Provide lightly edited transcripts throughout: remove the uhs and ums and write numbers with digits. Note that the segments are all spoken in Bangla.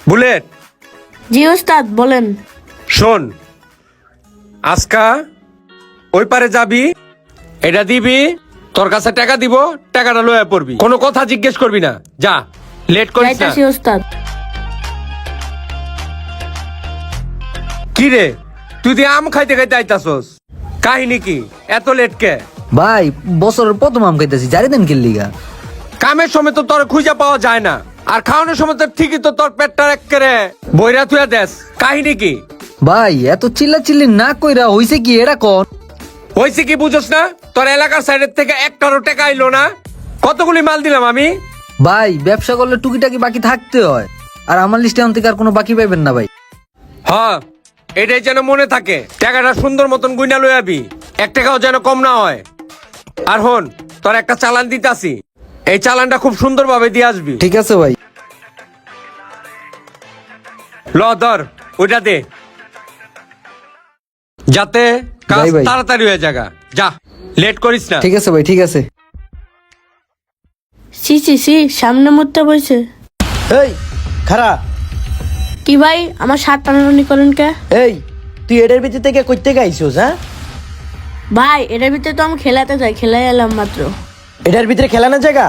বুলেট, জি ওস্তাদ বলেন। শোন, আজকা ওই পারে যাবি, এটা দিবি, তোর কাছে টাকা দিব, টাকাটা লয়ে পড়বি, কোনো কথা জিজ্ঞেস করবি না। যা, লেট করিস না। যাইতাছি ওস্তাদ। কি রে, তুই দিয়ে আম খাইতে খাইতে আইতাছস, কাহিনী কি? এত লেট কে? ভাই বছরের প্রথম আম খাইতেছি, জারি দেন কিল্লিগা। কামের সময় তো তোর খুঁজে পাওয়া যায় না, আর খাওয়ানোর সময় তো ঠিকই তো তোর পেটটা একেবারে বইরা তুই দেশ। কাহিনী কি? ভাই এত চিল্লা চিল্লি না কইরা হইছে কি এটা কোন? হয়েছে কি বুঝোস না? তোর এলাকার সাইডের থেকে একটারও টাকা আইলো না। কতগুলি মাল দিলাম আমি। ভাই ব্যবসা করলে টুকিটাকি বাকি থাকতে হয়, আর আমার লিস্টে এখন থেকে আর কোনো বাকি পাইবেন না ভাই। হ্যাঁ, এটাই যেন মনে থাকে, টাকাটা সুন্দর মতন গুইনা লই আবি, এক টাকাও যেন কম না হয়। আর হন, তোর একটা চালান দিতাছি, এই চালানটা খুব সুন্দর ভাবে দিয়ে আসবি। ঠিক আছে ভাই। ল ধর, ওইটা দে, যাতে কাজ যাই ভাই। তাড়াতাড়ি হয়ে জায়গা। যা, লেট করিস না। ঠিক আছে ভাই, ঠিক আছে। সি সি সি, সামনে মুহূর্তে বইছে। এই খারা, কি ভাই আমার শার্ট টানাটানি করেন কে? এই তুই এটার ভিতর থেকে কইতে গাইছস? হ্যাঁ ভাই এটার ভিতরে তো আমি খেলাতে যাই, খেলাই এলাম মাত্র। এটার ভিতরে খেলানোর জায়গা,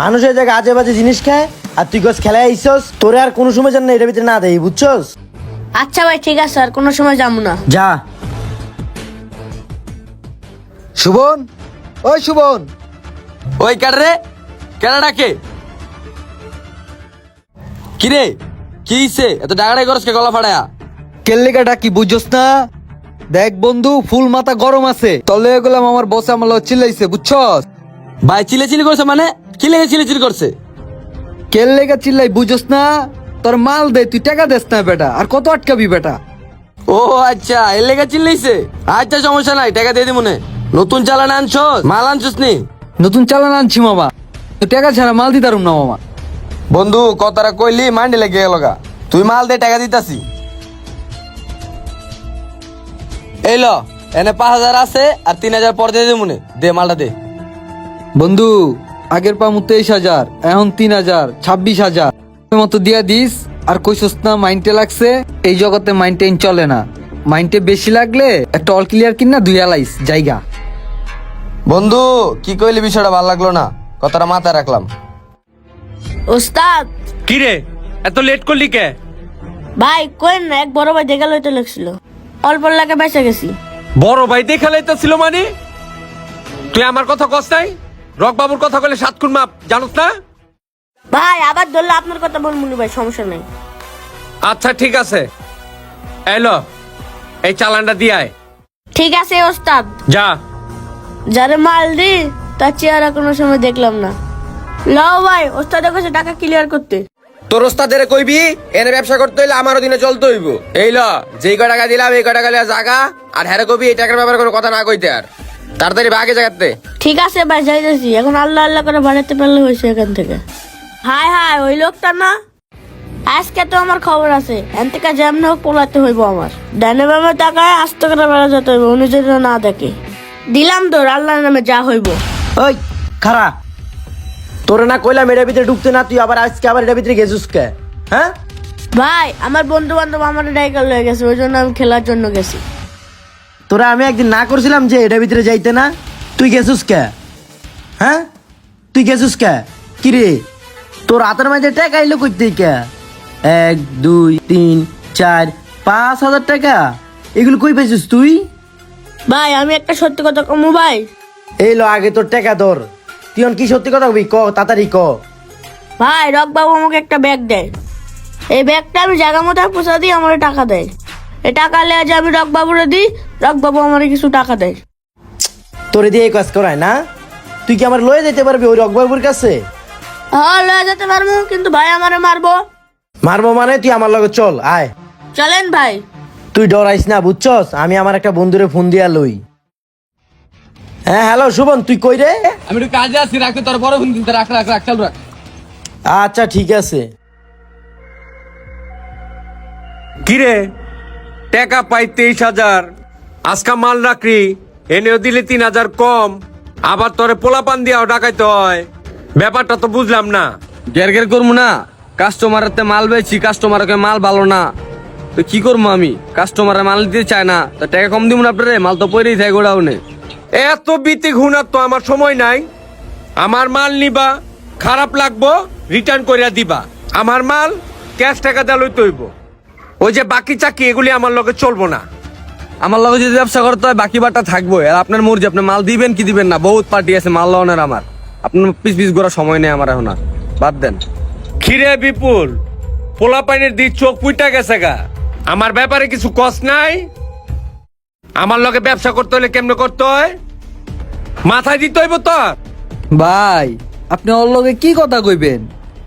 মানুষের জায়গা আজে বাজে জিনিস খায়, আর তুই গছ খেলায় আইছস। তোরে আর কোনো সময় জান এটার ভিতরে না দেই, বুঝছস? আচ্ছা ভাই ঠিক আছে, আর কোনো সময় যাবো না। যা। শুভন, ওই শুভন। ওই কাটরে কেডা ডাকে? কিরে কি হইছে? এত ডাকাডাকি করস কে গলা ফাড়ায়া? কেল্লিকাটা কি বুঝছস না? দেখ বন্ধু, ফুল মাথা গরম আছে, তলে গেলাম আমার বসে আমার লগে চিল্লাইছে, বুঝছস? ভাই চিলে করছে মানে? কি লেগে চিলে করছে? কেল্লিকা চিল্লাই বুঝছস না? তোর মাল দে, তুই টাকা দেস না বেটা, আর কত আটকাবি বেটা? ও আচ্ছা, এর লেগে চিল্লাইছে। আচ্ছা সমস্যা নাই, টাকা দিয়ে দিমুনে। নতুন চালান আনছস? মাল আনছস নি? নতুন চালান আনছি মামা, তো টাকা ছাড়া মাল দিতারুম না মামা। বন্ধু কথাটা কইলি মাইন্ডে লেগে গেল গা। তুই মাল দে, টাকা দিতাছি। এই ল, এনে 5,000 আছে, আর 3,000 পর দিয়ে দিমুনে। দে মালটা দে। বন্ধু আগের পামু 23,000, এখন 3,000, 26,000 মতো দিয়া দিস। আর কইছস না মাইন্ডে লাগছে, এই জগতে মাইন্ডেইন চলে না, মাইন্ডে বেশি লাগলে একটা অল ক্লিয়ার কিনা দুই আলাইস জায়গা। বন্ধু কি কইলি বিষয়টা ভালো লাগলো না, কথাটা মাথায় রাখলাম। ওস্তাদ কি রে, এত লেট করলি কে? ভাই কোয়েন না, এক বড় ভাই দেখা লইতে লাগছিল, অল্প লাগে বেঁচে গেছি। বড় ভাই দেখা লাইতেছিল মানে? তুই আমার কথা কস নাই? রক বাবুর কথা কইলে 7 খুন মাপ, জানোস না? ভাই আবার ধরলে আপনার কথা বলবো ভাই, সমস্যা নাই। আচ্ছা ঠিক আছে, এলো এই চালানটা দিয়ে আয়। ঠিক আছে ওস্তাদ। যা। যারে মাল দি তার চেহারা কোনো সময় দেখলাম না। লও ভাই, ওস্তাদের কাছে টাকা ক্লিয়ার করতে। তোর ওস্তাদের কইবি এনে ব্যবসা করতে হইলে আমারও দিনে চলতে হইব। এই ল, যেই কয় টাকা দিলাম এই কয় টাকা লিয়া জাগা, আর হ্যারে কবি এই টাকার ব্যাপারে কোনো কথা না কইতে। আর তাড়াতাড়ি ভাগে জায়গাতে। ঠিক আছে ভাই, যাইতেছি। এখন আল্লাহ আল্লাহ করে বাড়াতে পারলে হয়েছে এখান থেকে। হাই হাই, ওই লোকটা না? আজকে তো আমার খবর আছে, এন থেকে যেমন হোক পোলাতে হইব আমার। ডানে বামে টাকায় আস্তে করে বেড়া যেতে হইব, উনি যদি না দেখে। দিলাম তোর আল্লাহর নামে যা হইব। ওই খারা, তোরে না কইলাম এটার ভিতরে ঢুকতে না, তুই আবার আজকে আবার এটার ভিতরে গেছিস কে? হ্যাঁ ভাই আমার বন্ধু বান্ধব আমার ডাইকাল হয়ে গেছে, ওই জন্য আমি খেলার জন্য গেছি। তোরা আমি একদিন না করছিলাম যে এটার ভিতরে যাইতে না, তুই গেছিস কে? হ্যাঁ তুই গেছিস কে? কিরে তোর হাতের মাঝে টাকা আইলো করতে কে? 1 2 3 4 5,000 টাকা, এগুলো কই পেয়েছিস তুই? ভাই আমি একটা সত্যি কথা কমু ভাই। এই লো আগে তোর টাকা ধর, তুই কি সত্যি কথা কবি? ক তাড়াতাড়ি ক। ভাই রক বাবু আমাকে একটা ব্যাগ দেয়, এই ব্যাগটা আমি জায়গা মতো পোষা দিই, আমার টাকা দেয়। এই টাকা লেগে যে আমি রক বাবুরে দিই, রক বাবু আমার কিছু টাকা দেয়। তোরে দিয়ে এই কাজ করায় না? তুই কি আমার লয়ে যেতে পারবি ওই রকবাবুর কাছে? হ্যাঁ লয়ে যেতে পারবো, কিন্তু ভাই আমারে মারবো। মারবো মানে তুই আমার লগে চল, আয়। চলেন ভাই। তুই ডরাইস না, বুঝছস? আমি আমার একটা বন্ধুরে ফোন দিয়া লই। হ্যাঁ হ্যালো শুভন, তুই কই রে? আমি একটু কাজে আছি, রাখতে তোর বড় ফোন দিতে। রাখ রাখ রাখ, চালু রাখ। আচ্ছা ঠিক আছে। কিরে, টাকা পাই 23,000, আজকা মাল রাখি, এনেও দিলে 3,000 কম, আবার তোরে পোলাপান দিয়াও ডাকাইতে হয়। ব্যাপারটা তো বুঝলাম না। গের গের করবো না, কাস্টমারের মাল বেচি, কাস্টমারকে মাল ভালো না, তো কি করবো আমি? কাস্টমারে মাল দিতে চায় না, তো টাকা কম দিব না আপনারে, মাল তো পরেই থাকে গোডাউনে। এত বিতি ঘুনার তো আমার সময় নাই। আমার মাল নিবা, খারাপ লাগবো রিটার্ন করিয়া দিবা। আমার মাল ক্যাশ টাকা দিয়ে লইতে হইব। ওই যে বাকি চাকি এগুলি আমার লগে চলবো না। আমার লগে যদি ব্যবসা করতে হয় বাকি বারটা থাকবো, আর আপনার মর্জি, আপনি মাল দিবেন কি দিবেন না। বহুত পার্টি আছে মাল লওয়ানোর, আমার আপনার পিস পিস করার সময় নেই আমার এখন আর, বাদ দেন। খিরে বিপুল, পোলা পানির দি চোখ পুইটা গেছে গা। আমার ব্যাপারে কিছু কষ্ট নাই। আমার লগে ব্যবসা করতে হলে কেমনে করতে হয় মাথায় দিতে হইব তোর। ভাই আপনি ওর লগে কি কথা কইবেন?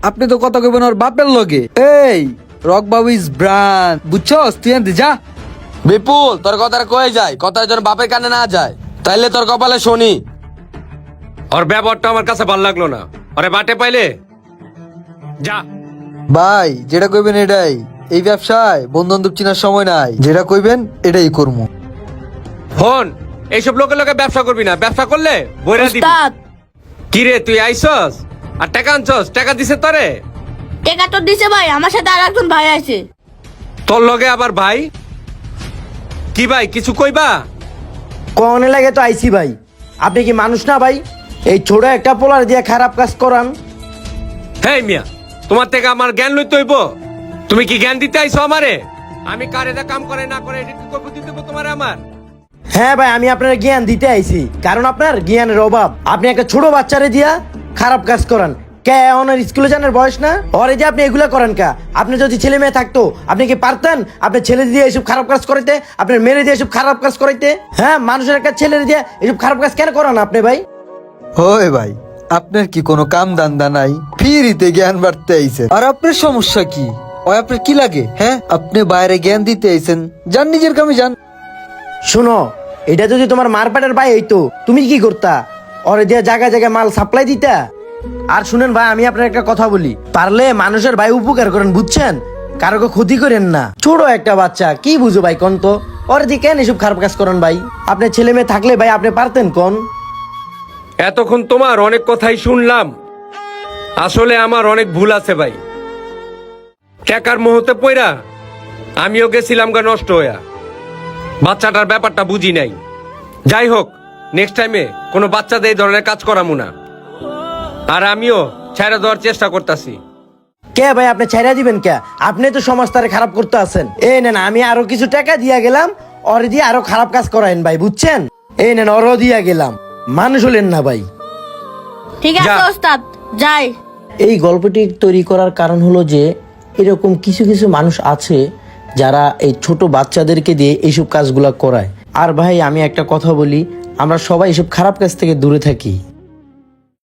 আপনি তো কথা কইবেন ওর বাপের লগে। এই রক বাবু ইজ ব্রান্ড, বুঝছস? তুই আনতে যা। বিপুল, তোর কথা কয়ে যায়, কথার জন্য বাপের কানে না যায়, তাইলে তোর কপালে শনি। ওর ব্যবহারটা আমার কাছে ভালো লাগলো না। ওরে বাটে পাইলে যা। ভাই যেটা কইবেন এটাই। এই ব্যবসায় বন্ধু বান্ধব চিনার সময় নাই, যেটা কইবেন এটাই করবো। হন, এইসব লোকের লোকে ব্যবসা করবি না। ব্যবসা করলে বইরা দিবি। ওস্তাদ, কি রে তুই আইসস আর টাকা আনছস? টাকা দিছে তোরে? টাকা তো দিছে ভাই, আমার সাথে আর একজন ভাই আছে। তোর লগে আবার ভাই? কি ভাই কিছু কইবা? কনে লাগে তো আইসি ভাই। আপনি কি মানুষ না ভাই? এই ছোট একটা পোলার দিয়ে খারাপ কাজ করান। হেই মিয়া, তোমার থেকে আমার জ্ঞান লইতে হইব? তুমি কি জ্ঞান দিতে আইছো আমারে? আমি কারে দা কাম করে না করে এটা কি করব দিতে হইব তোমারে আমার? হ্যাঁ ভাই, আমি আপনার জ্ঞান দিতে আইছি, কারণ আপনার জ্ঞানের অভাব। আপনি একটা ছোট বাচ্চারে দিয়া খারাপ কাজ করান। কে ওনার স্কুলে জানার বয়স না? ওরে যে আপনি এগুলা করেন কা? আপনি যদি ছেলে মেয়ে থাকতো আপনি কি পারতেন আপনার ছেলে দিয়ে এসব খারাপ কাজ করাইতে, আপনার মেয়ে দিয়ে এসব খারাপ কাজ করাইতে? হ্যাঁ, মানুষের একটা ছেলে দিয়ে এসব খারাপ কাজ কেন করান আপনি ভাই? ওই ভাই আপনার কি কোনো কাম দান্দা নাই? ফ্রিতে জ্ঞান বাড়তে আইছেন, আর আপনার সমস্যা কি? ওই আপনার কি লাগে? হ্যাঁ, আপনি বাইরে জ্ঞান দিতে আইছেন, যান নিজের কামে যান। শুনো, এটা যদি তোমার মারপাটের ভাই হইতো তুমি কি করতা? ওরে দিয়ে জায়গায় জায়গায় মাল সাপ্লাই দিতা। আর শুনেন ভাই, আমি আপনার একটা কথা বলি, পারলে মানুষের ভাই উপকার করেন, বুঝছেন? কারোকে ক্ষতি করেন না। ছোট একটা বাচ্চা কি বুঝো ভাই কোন তো? ওরে দিয়ে কেন এসব খারাপ কাজ করেন ভাই? আপনার ছেলে মেয়ে থাকলে ভাই আপনি পারতেন কোন? এতক্ষণ তোমার অনেক কথাই শুনলাম। আসলে আমার অনেক ভুল আছে ভাই। টাকার মোহতে পইরা আমিও গেছিলাম গা নষ্ট হইয়া। বাচ্চাটার ব্যাপারটা বুঝি নাই। যাই হোক, নেক্সট টাইমে কোনো বাচ্চাদের এই ধরনের কাজ করামু না। আর আমিও ছেড়ে দেওয়ার চেষ্টা করতেছি। কে ভাই আপনি ছাইরা দিবেন কে? আপনি তো সমাজ তারে খারাপ করতে আছেন। এই নেন, আমি আরো কিছু টাকা দিয়া গেলাম, ওরে দিয়ে আরো খারাপ কাজ করাইন ভাই, বুঝছেন? এই নেন, ওরও দিয়া গেলাম। মানুষ হলেন না ভাই। ঠিক আছে যা। ওস্তাদ, যাই। এই গল্পটি তৈরি করার কারণ হলো যে এরকম কিছু কিছু মানুষ আছে যারা এই ছোট বাচ্চাদেরকে দিয়ে এইসব কাজগুলা করায়। আর ভাই আমি একটা কথা বলি, আমরা সবাই এসব খারাপ কাজ থেকে দূরে থাকি।